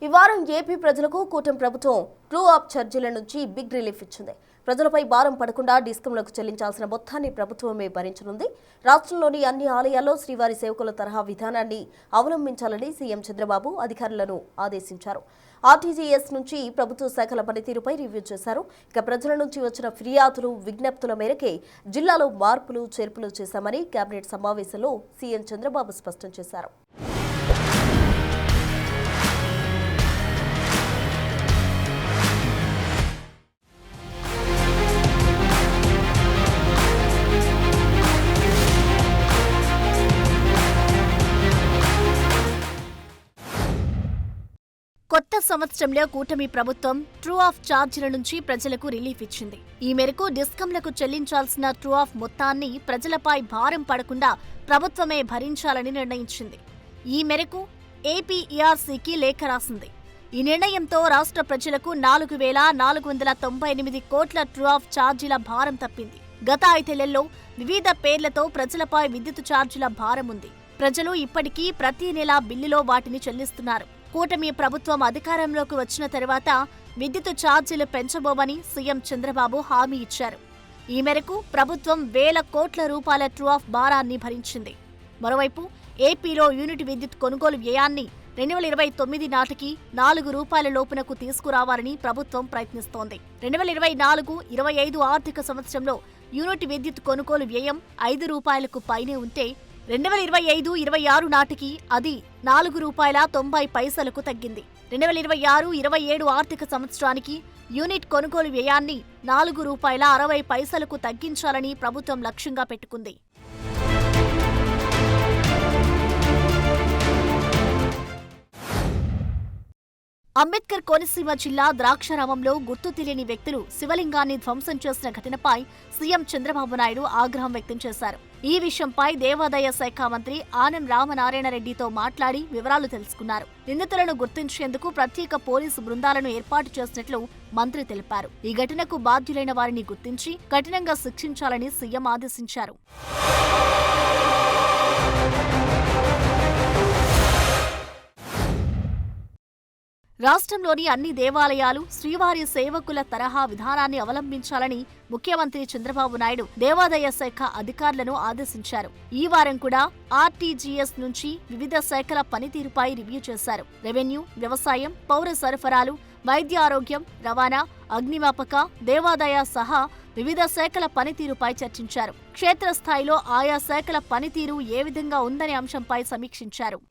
ఈ వారం ఏపీ ప్రజలకు కూటమి ప్రభుత్వం ట్రూ అప్ ఛార్జీల నుంచి బిగ్ రిలీఫ్ ఇచ్చింది. ప్రజలపై భారం పడకుండా డిస్కంలకు చెల్లించాల్సిన మొత్తాన్ని ప్రభుత్వమే భరించనుంది. రాష్ట్రంలోని అన్ని ఆలయాల్లో శ్రీవారి సేవకుల తరహా విధానాన్ని అవలంబించాలని సీఎం చంద్రబాబు అధికారులను ఆదేశించారు. ఆర్టీజీఎస్ నుంచి ప్రభుత్వ శాఖల పనితీరుపై రివ్యూ చేశారు. ఇక ప్రజల నుంచి వచ్చిన ఫిర్యాదులు, విజ్ఞప్తుల మేరకే జిల్లాలో మార్పులు, చేర్పులు చేశామని కేబినెట్ సమావేశంలో సీఎం చంద్రబాబు స్పష్టం చేశారు. కొత్త సంవత్సరంలో కూటమి ప్రభుత్వం ట్రూ ఆఫ్ ఛార్జీల నుంచి ప్రజలకు రిలీఫ్ ఇచ్చింది. ఈ మేరకు డిస్కంలకు చెల్లించాల్సిన ట్రూ ఆఫ్ మొత్తాన్ని ప్రజలపై భారం పడకుండా ప్రభుత్వమే భరించాలని నిర్ణయించింది. ఈ మేరకు ఏపీఈఆర్సీకి లేఖ రాసింది. ఈ నిర్ణయంతో రాష్ట్ర ప్రజలకు 4,498 కోట్ల ట్రూ ఆఫ్ ఛార్జీల భారం తప్పింది. గత 5 ఏళ్లలో వివిధ పేర్లతో ప్రజలపై విద్యుత్ ఛార్జీల భారం ఉంది. ప్రజలు ఇప్పటికీ ప్రతి నెలా బిల్లులో వాటిని చెల్లిస్తున్నారు. కూటమి ప్రభుత్వం అధికారంలోకి వచ్చిన తర్వాత విద్యుత్ ఛార్జీలు పెంచబోమని సీఎం చంద్రబాబు హామీ ఇచ్చారు. ఈ మేరకు ప్రభుత్వం వేల కోట్ల రూపాయల ట్రూ ఆఫ్ భారాన్ని భరించింది. మరోవైపు ఏపీలో యూనిట్ విద్యుత్ కొనుగోలు వ్యయాన్ని 2029 నాటికి 4 రూపాయల లోపునకు తీసుకురావాలని ప్రభుత్వం ప్రయత్నిస్తోంది. 2024-25 ఆర్థిక సంవత్సరంలో యూనిట్ విద్యుత్ కొనుగోలు వ్యయం 5 రూపాయలకు పైనే ఉంటే 2025-26 నాటికి అది 4 రూపాయల 90 పైసలకు తగ్గింది. 2026-27 ఆర్థిక సంవత్సరానికి యూనిట్ కొనుగోలు వ్యయాన్ని 4 రూపాయల 60 పైసలకు తగ్గించాలని ప్రభుత్వం లక్ష్యంగా పెట్టుకుంది. అంబేద్కర్ కోనసీమ జిల్లా ద్రాక్షారామంలో గుర్తు తెలియని వ్యక్తులు శివలింగాన్ని ధ్వంసం చేసిన ఘటనపై సీఎం చంద్రబాబు నాయుడు ఆగ్రహం వ్యక్తం చేశారు. ఈ విషయంపై దేవాదాయ శాఖ మంత్రి ఆనం రామనారాయణ రెడ్డితో మాట్లాడి వివరాలు తెలుసుకున్నారు. నిందితులను గుర్తించేందుకు ప్రత్యేక పోలీసు బృందాలను ఏర్పాటు చేసినట్లు మంత్రి తెలిపారు. ఈ ఘటనకు బాధ్యులైన వారిని గుర్తించి కఠినంగా శిక్షించాలని సీఎం ఆదేశించారు. రాష్ట్రంలోని అన్ని దేవాలయాలు శ్రీవారి సేవకుల తరహా విధానాన్ని అవలంబించాలని ముఖ్యమంత్రి చంద్రబాబు నాయుడు దేవాదాయ శాఖ అధికారులను ఆదేశించారు. ఈ వారం కూడా ఆర్టీజీఎస్ నుంచి వివిధ శాఖల పనితీరుపై రివ్యూ చేశారు. రెవెన్యూ, వ్యవసాయం, పౌర సరఫరాలు, వైద్య ఆరోగ్యం, రవాణా, అగ్నిమాపక, దేవాదాయ సహా వివిధ శాఖల పనితీరుపై చర్చించారు. క్షేత్రస్థాయిలో ఆయా శాఖల పనితీరు ఏ విధంగా ఉందనే అంశంపై సమీక్షించారు.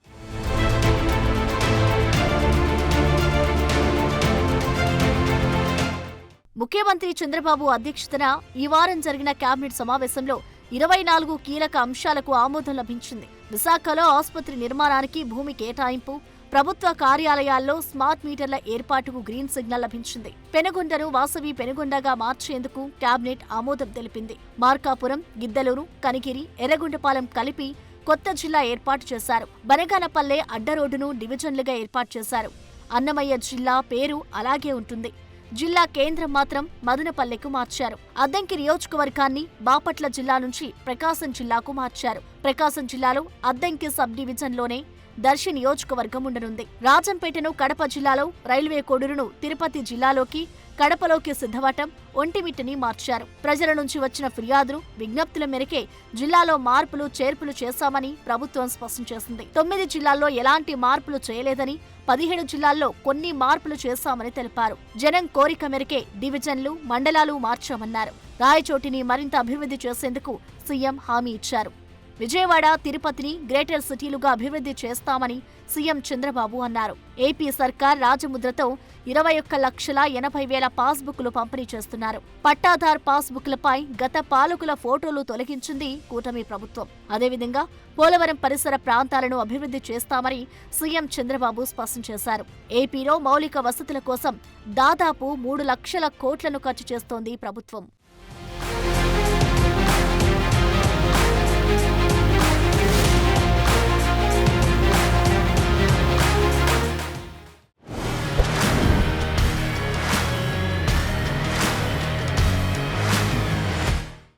ముఖ్యమంత్రి చంద్రబాబు అధ్యక్షతన ఈ వారం జరిగిన కేబినెట్ సమావేశంలో 24 కీలక అంశాలకు ఆమోదం లభించింది. విశాఖలో ఆసుపత్రి నిర్మాణానికి భూమి కేటాయింపు, ప్రభుత్వ కార్యాలయాల్లో స్మార్ట్ మీటర్ల ఏర్పాటుకు గ్రీన్ సిగ్నల్ లభించింది. పెనుగొండను వాసవి పెనుగొండగా మార్చేందుకు కేబినెట్ ఆమోదం తెలిపింది. మార్కాపురం, గిద్దలూరు, కనిగిరి, ఎర్రగొండపాలెం కలిపి కొత్త జిల్లా ఏర్పాటు చేశారు. బనగానపల్లె అడ్డరోడ్డును డివిజన్లుగా ఏర్పాటు చేశారు. అన్నమయ్య జిల్లా పేరు అలాగే ఉంటుంది. జిల్లా కేంద్రం మాత్రం మదనపల్లెకు మార్చారు. అద్దంకి నియోజకవర్గాన్ని బాపట్ల జిల్లా నుంచి ప్రకాశం జిల్లాకు మార్చారు. ప్రకాశం జిల్లాలో అద్దంకి సబ్ డివిజన్లోనే దర్శి నియోజకవర్గం ఉండనుంది. రాజంపేటను కడప జిల్లాలో, రైల్వే కోడూరును తిరుపతి జిల్లాలోకి, కడపలోకి సిద్ధవటం, ఒంటిమిట్టని మార్చారు. ప్రజల నుంచి వచ్చిన ఫిర్యాదులు, విజ్ఞప్తుల మేరకే జిల్లాలో మార్పులు, చేర్పులు చేశామని ప్రభుత్వం స్పష్టం చేసింది. 9 జిల్లాల్లో ఎలాంటి మార్పులు చేయలేదని, 17 జిల్లాల్లో కొన్ని మార్పులు చేశామని తెలిపారు. జనం కోరిక మేరకే డివిజన్లు, మండలాలు మార్చామన్నారు. రాయచోటిని మరింత అభివృద్ధి చేసేందుకు సీఎం హామీ ఇచ్చారు. విజయవాడ, తిరుపతిని గ్రేటర్ సిటీలుగా అభివృద్ధి చేస్తామని సీఎం చంద్రబాబు అన్నారు. ఏపీ సర్కార్ రాజముద్రతో 21,80,000 పాస్బుక్లు పంపిణీ చేస్తున్నారు. పట్టాదార్ పాస్బుక్లపై గత పాలకుల ఫోటోలు తొలగించింది కూటమి ప్రభుత్వం. అదేవిధంగా పోలవరం పరిసర ప్రాంతాలను అభివృద్ధి చేస్తామని సీఎం చంద్రబాబు స్పష్టం చేశారు. ఏపీలో మౌలిక వసతుల కోసం దాదాపు 3 లక్షల కోట్లను ఖర్చు చేస్తోంది ప్రభుత్వం.